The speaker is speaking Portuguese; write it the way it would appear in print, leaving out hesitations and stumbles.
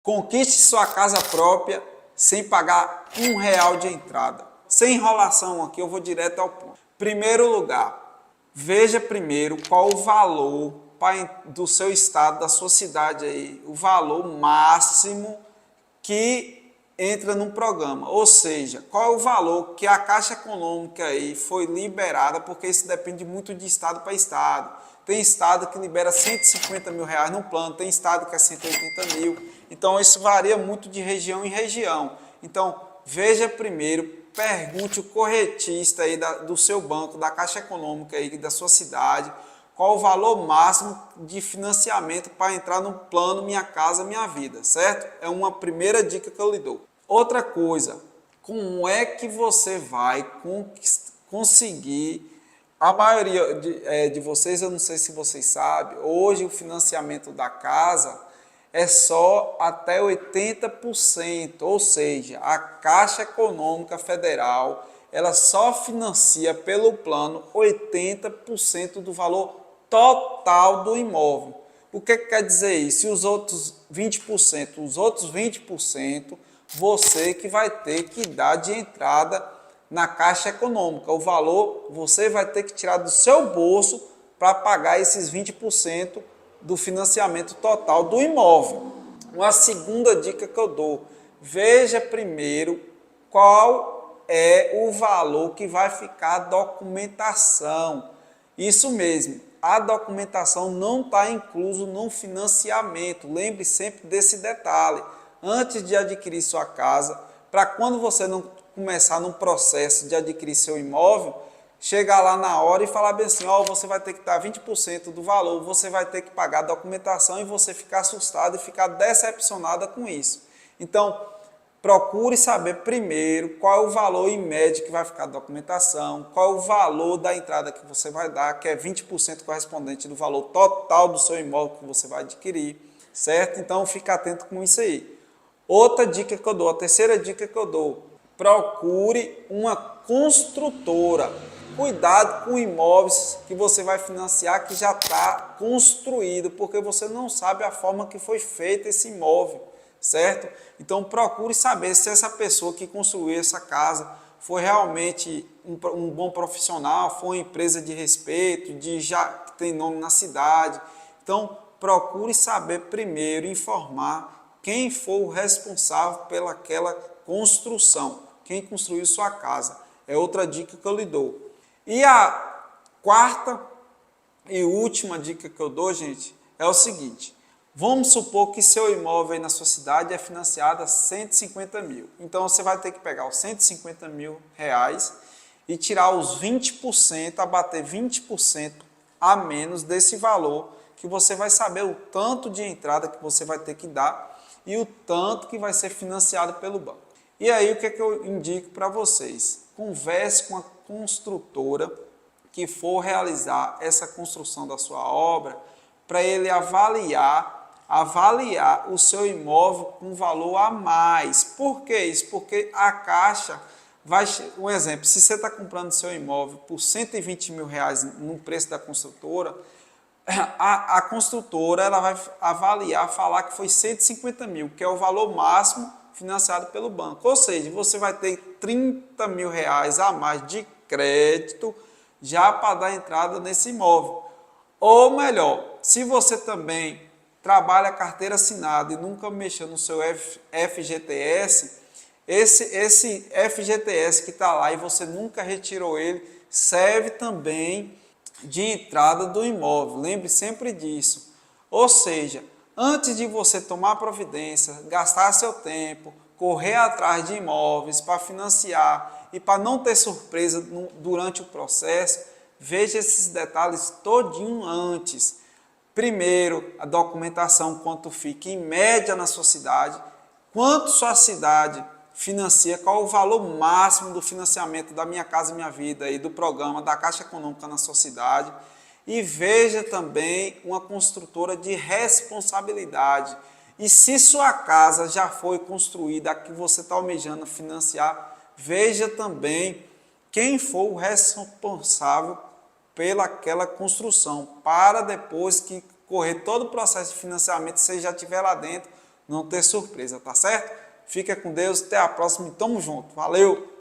Conquiste sua casa própria sem pagar R$ 1 de entrada. Sem enrolação aqui, eu vou direto ao ponto. Primeiro lugar, veja primeiro qual o valor do seu estado, da sua cidade aí, o valor máximo que entra no programa. Ou seja, qual é o valor que a Caixa Econômica aí foi liberada, porque isso depende muito de estado para estado. Tem estado que libera R$ 150 mil no plano, tem estado que é 180 mil. Então, isso varia muito de região em região. Então, veja primeiro, pergunte o corretista aí do seu banco, da Caixa Econômica aí da sua cidade, qual o valor máximo de financiamento para entrar no plano Minha Casa Minha Vida, certo? É uma primeira dica que eu lhe dou. Outra coisa, como é que você vai conseguir... A maioria de vocês, eu não sei se vocês sabem, hoje o financiamento da casa é só até 80%, ou seja, a Caixa Econômica Federal, ela só financia pelo plano 80% do valor total do imóvel. O que quer dizer isso? E os outros 20%? Os outros 20% você que vai ter que dar de entrada na Caixa Econômica. O valor você vai ter que tirar do seu bolso para pagar esses 20% do financiamento total do imóvel. Uma segunda dica que eu dou, veja primeiro qual é o valor que vai ficar a documentação. Isso mesmo, a documentação não está incluso no financiamento. Lembre sempre desse detalhe. Antes de adquirir sua casa, para quando você não começar no processo de adquirir seu imóvel, chegar lá na hora e falar bem assim, ó, você vai ter que dar 20% do valor, você vai ter que pagar a documentação e você ficar assustado e ficar decepcionada com isso. Então, procure saber primeiro qual é o valor em média que vai ficar a documentação, qual é o valor da entrada que você vai dar, que é 20% correspondente do valor total do seu imóvel que você vai adquirir, certo? Então, fique atento com isso aí. Outra dica que eu dou, a terceira dica que eu dou, procure uma construtora. Cuidado com imóveis que você vai financiar que já está construído, porque você não sabe a forma que foi feito esse imóvel, certo? Então procure saber se essa pessoa que construiu essa casa foi realmente um bom profissional, foi uma empresa de respeito, que tem nome na cidade. Então procure saber primeiro, informar quem for o responsável pelaquela construção, quem construiu sua casa. É outra dica que eu lhe dou. E a quarta e última dica que eu dou, gente, é o seguinte. Vamos supor que seu imóvel aí na sua cidade é financiado a 150 mil. Então, você vai ter que pegar os 150 mil reais e tirar os 20%, abater 20% a menos desse valor, que você vai saber o tanto de entrada que você vai ter que dar e o tanto que vai ser financiado pelo banco. E aí, o que eu indico para vocês? Converse com a construtora que for realizar essa construção da sua obra para ele avaliar o seu imóvel com valor a mais. Por que isso? Porque a Caixa vai... Um exemplo, se você está comprando seu imóvel por 120 mil reais no preço da construtora, a construtora ela vai avaliar, falar que foi 150 mil, que é o valor máximo financiado pelo banco. Ou seja, você vai ter 30 mil reais a mais de crédito já para dar entrada nesse imóvel. Ou melhor, se você também trabalha carteira assinada e nunca mexeu no seu FGTS, esse FGTS que está lá e você nunca retirou ele, serve também de entrada do imóvel. Lembre sempre disso. Ou seja, antes de você tomar providência, gastar seu tempo, correr atrás de imóveis para financiar e para não ter surpresa durante o processo, veja esses detalhes todinho antes. Primeiro, a documentação, quanto fica em média na sua cidade, quanto sua cidade financia, qual o valor máximo do financiamento da Minha Casa Minha Vida e do programa da Caixa Econômica na sua cidade. E veja também uma construtora de responsabilidade. E se sua casa já foi construída, a que você está almejando financiar, veja também quem for o responsável pelaquela construção, para depois que correr todo o processo de financiamento, você já estiver lá dentro, não ter surpresa, tá certo? Fica com Deus, até a próxima e tamo junto. Valeu!